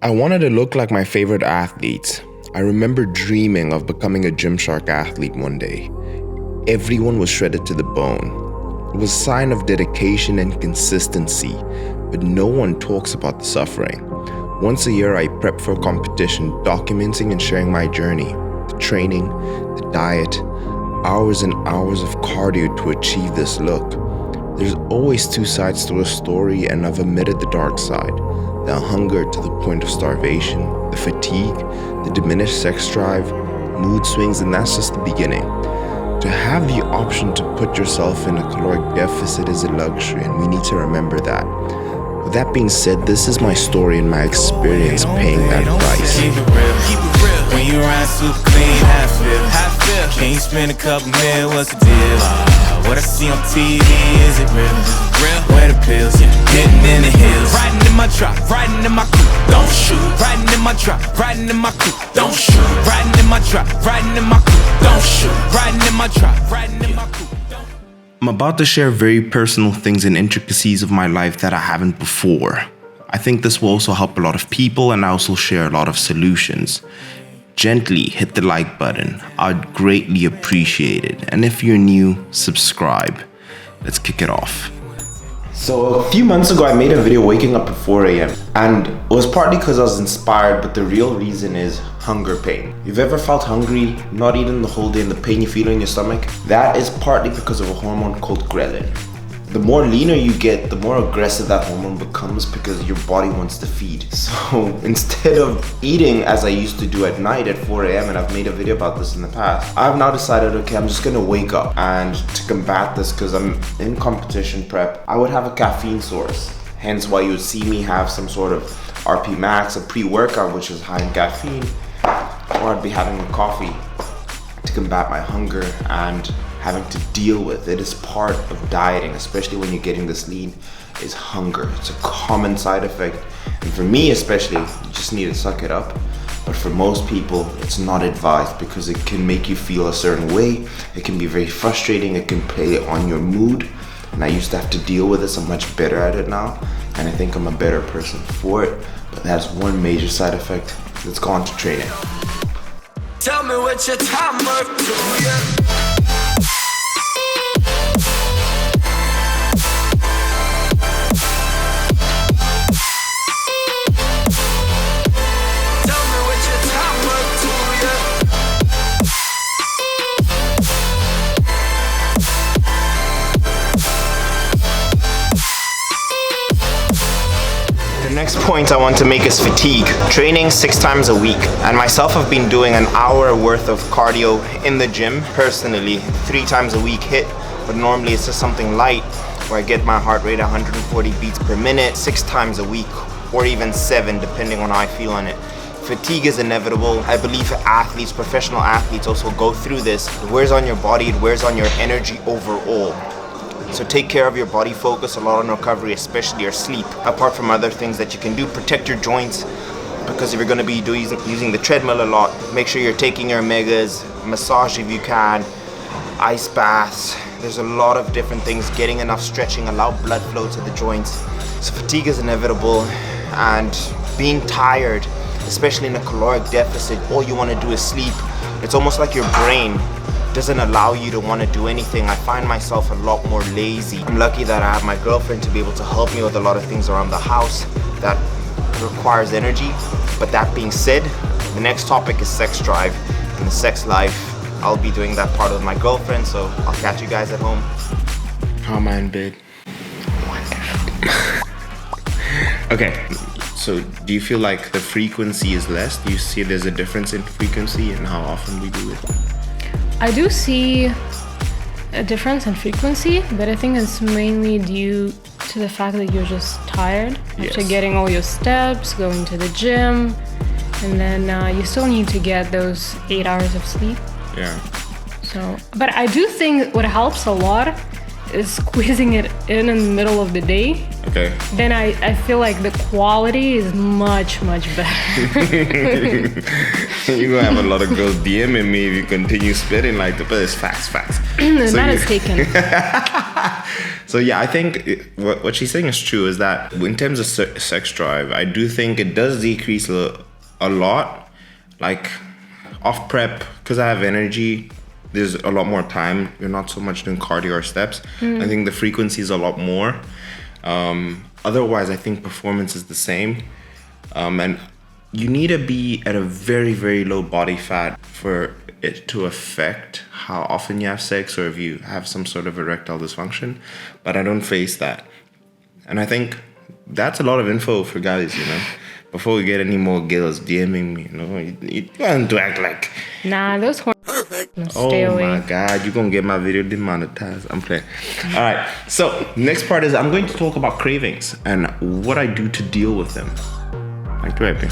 I wanted to look like my favorite athletes. I remember dreaming of becoming a Gymshark athlete one day. Everyone was shredded to the bone. It was a sign of dedication and consistency, but no one talks about the suffering. Once a year, I prep for a competition, documenting and sharing my journey, the training, the diet, hours and hours of cardio to achieve this look. There's always two sides to a story, and I've omitted the dark side. The hunger to the point of starvation, the fatigue, the diminished sex drive, mood swings, and that's just the beginning. To have the option to put yourself in a caloric deficit is a luxury, and we need to remember that. With that being said, this is my story and my experience paying that price. Keep it real. When you ride super clean, half feel. Can you spend a couple mil? What's the deal? What I see on TV, is it real? Where the pills? Getting in the hills. Riding in my truck, riding in my coupe, don't shoot. Riding in my truck, riding in my coupe, don't shoot. Riding in my truck, riding in my coupe, don't shoot. Riding in my truck, riding in my coupe. I'm about to share very personal things and intricacies of my life that I haven't before. I think this will also help a lot of people, and I also share a lot of solutions. Gently hit the like button. I'd greatly appreciate it. And if you're new, subscribe. Let's kick it off. So a few months ago, I made a video waking up at 4 a.m. And it was partly because I was inspired, but the real reason is hunger pain. You've ever felt hungry, not eating the whole day, and the pain you feel in your stomach? That is partly because of a hormone called ghrelin. The more leaner you get, the more aggressive that hormone becomes because your body wants to feed. So instead of eating as I used to do at night at 4 a.m., and I've made a video about this in the past, I've now decided, okay, I'm just gonna wake up. And to combat this, because I'm in competition prep, I would have a caffeine source. Hence why you would see me have some sort of RP Max, a pre-workout, which is high in caffeine, or I'd be having a coffee to combat my hunger and having to deal with. It is part of dieting, especially when you're getting this lean, is hunger. It's a common side effect. And for me especially, you just need to suck it up. But for most people, it's not advised because it can make you feel a certain way. It can be very frustrating. It can play on your mood. And I used to have to deal with this. I'm much better at it now. And I think I'm a better person for it. But that's one major side effect. Let's go on to training. Tell me what your timer do, yeah. The next point I want to make is fatigue. Training 6 times a week, and myself I've been doing an hour worth of cardio in the gym personally, 3 times a week hit, but normally it's just something light where I get my heart rate 140 beats per minute 6 times a week, or even 7 depending on how I feel on it. Fatigue is inevitable. I believe athletes, professional athletes also go through this. It wears on your body, it wears on your energy overall. So take care of your body, focus a lot on recovery, especially your sleep. Apart from other things that you can do, protect your joints, because if you're going to be using the treadmill a lot, make sure you're taking your omegas, massage if you can, ice baths. There's a lot of different things. Getting enough stretching, allow blood flow to the joints. So fatigue is inevitable, and being tired, especially in a caloric deficit, all you want to do is sleep. It's almost like your brain doesn't allow you to want to do anything. I find myself a lot more lazy. I'm lucky that I have my girlfriend to be able to help me with a lot of things around the house that requires energy. But that being said, the next topic is sex drive and the sex life. I'll be doing that part with my girlfriend, so I'll catch you guys at home. How am I in bed? Wonderful. Okay, so do you feel like the frequency is less? Do you see there's a difference in frequency and how often we do it? I do see a difference in frequency, but I think it's mainly due to the fact that you're just tired after getting all your steps, going to the gym, and then you still need to get those 8 hours of sleep. Yeah. So, but I do think what helps a lot is squeezing it in the middle of the day. Okay. Then I feel like the quality is much better. You're gonna have a lot of girls DMing me if you continue spitting like the, but it's facts. That is taken. So yeah, I think what she's saying is true, is that in terms of sex drive, I do think it does decrease a lot. Like off prep, because I have energy, there's a lot more time. You're not so much doing cardio or steps. I think the frequency is a lot more. Otherwise, I think performance is the same. And you need to be at a very, very low body fat for it to affect how often you have sex or if you have some sort of erectile dysfunction. But I don't face that. And I think that's a lot of info for guys, you know. Before we get any more girls DMing me, you know, you want to act like... Nah, those hormones. Stay Oh away. my God, you're gonna get my video demonetized. I'm playing. All right, so next part is I'm going to talk about cravings and what I do to deal with them. Like, right there.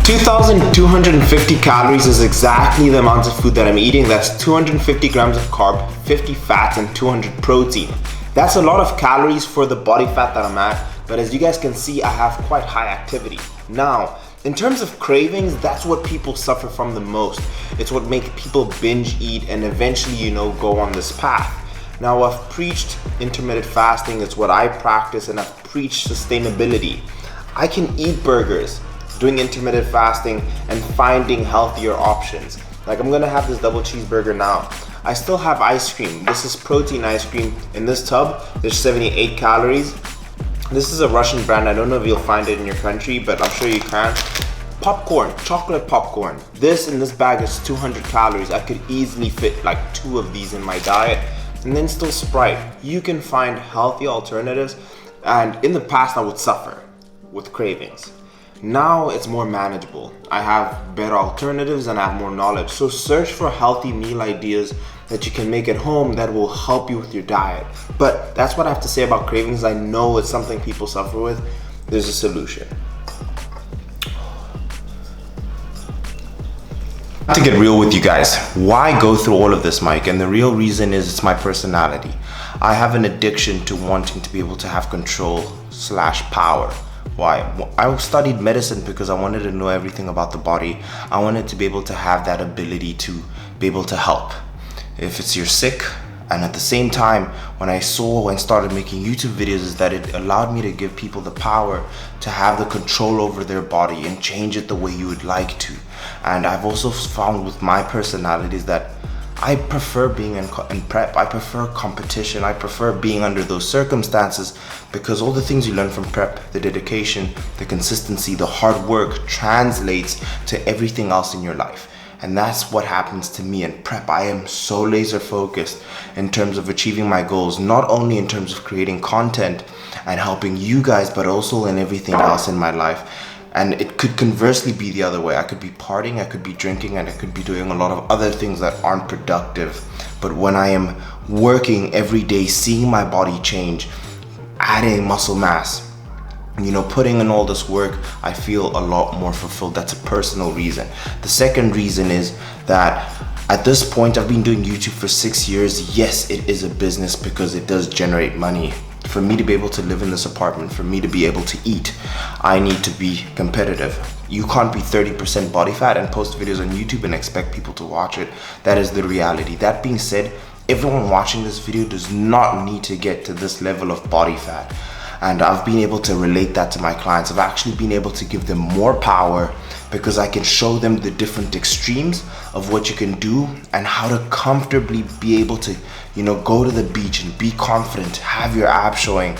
2,250 calories is exactly the amount of food that I'm eating. That's 250 grams of carb, 50 fats, and 200 protein. That's a lot of calories for the body fat that I'm at, but as you guys can see, I have quite high activity. Now, in terms of cravings, that's what people suffer from the most. It's what makes people binge eat and eventually, you know, go on this path. Now, I've preached intermittent fasting. It's what I practice, and I've preached sustainability. I can eat burgers doing intermittent fasting and finding healthier options. Like, I'm gonna have this double cheeseburger now. I still have ice cream. This is protein ice cream. In this tub, there's 78 calories. This is a Russian brand. I don't know if you'll find it in your country, but I'm sure you can. Popcorn, chocolate popcorn. This in this bag is 200 calories. I could easily fit like 2 of these in my diet. And then still Sprite. You can find healthy alternatives. And in the past, I would suffer with cravings. Now it's more manageable. I have better alternatives and I have more knowledge. So search for healthy meal ideas that you can make at home that will help you with your diet. But that's what I have to say about cravings. I know it's something people suffer with. There's a solution. To get real with you guys, why go through all of this, Mike? And the real reason is it's my personality. I have an addiction to wanting to be able to have control/power. Why? I studied medicine because I wanted to know everything about the body. I wanted to be able to have that ability to be able to help if you're sick. And at the same time, when I saw and started making YouTube videos, is that it allowed me to give people the power to have the control over their body and change it the way you would like to. And I've also found with my personalities that I prefer being in prep. I prefer competition. I prefer being under those circumstances because all the things you learn from prep, the dedication, the consistency, the hard work translates to everything else in your life. And that's what happens to me in prep. I am so laser focused in terms of achieving my goals, not only in terms of creating content and helping you guys, but also in everything else in my life. And it could conversely be the other way. I could be partying, I could be drinking, and I could be doing a lot of other things that aren't productive. But when I am working every day, seeing my body change, adding muscle mass, you know, putting in all this work, I feel a lot more fulfilled. That's a personal reason. The second reason is that at this point, I've been doing YouTube for 6 years. Yes, it is a business because it does generate money. For me to be able to live in this apartment, for me to be able to eat, I need to be competitive. You can't be 30% body fat and post videos on YouTube and expect people to watch it. That is the reality. That being said, everyone watching this video does not need to get to this level of body fat. And I've been able to relate that to my clients. I've actually been able to give them more power because I can show them the different extremes of what you can do and how to comfortably be able to, you know, go to the beach and be confident, have your abs showing,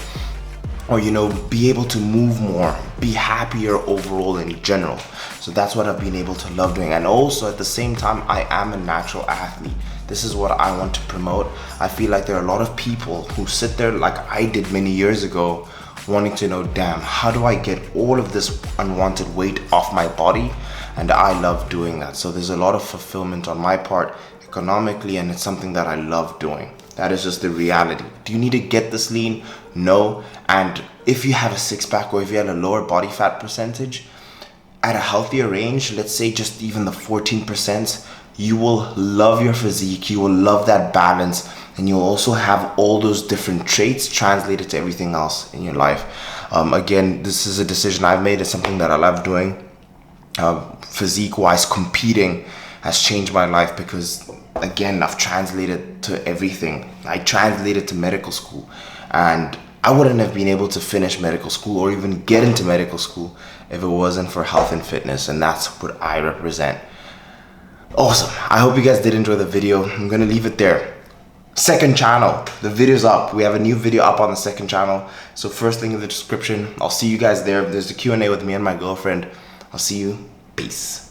or, you know, be able to move more, be happier overall in general. So that's what I've been able to love doing. And also at the same time, I am a natural athlete. This is what I want to promote. I feel like there are a lot of people who sit there like I did many years ago, wanting to know, damn, how do I get all of this unwanted weight off my body? And I love doing that. So there's a lot of fulfillment on my part economically, and it's something that I love doing. That is just the reality. Do you need to get this lean? No. And if you have a six-pack or if you have a lower body fat percentage, at a healthier range, let's say just even the 14%, you will love your physique, you will love that balance, and you'll also have all those different traits translated to everything else in your life. Again, this is a decision I've made. It's something that I love doing. Physique-wise, competing has changed my life because, again, I've translated to everything. I translated to medical school, and I wouldn't have been able to finish medical school or even get into medical school if it wasn't for health and fitness, and that's what I represent. Awesome. I hope you guys did enjoy the video. I'm gonna leave it there. Second channel, the video's up. We have a new video up on the second channel. So first link in the description. I'll see you guys there. There's a Q&A with me and my girlfriend. I'll see you. Peace.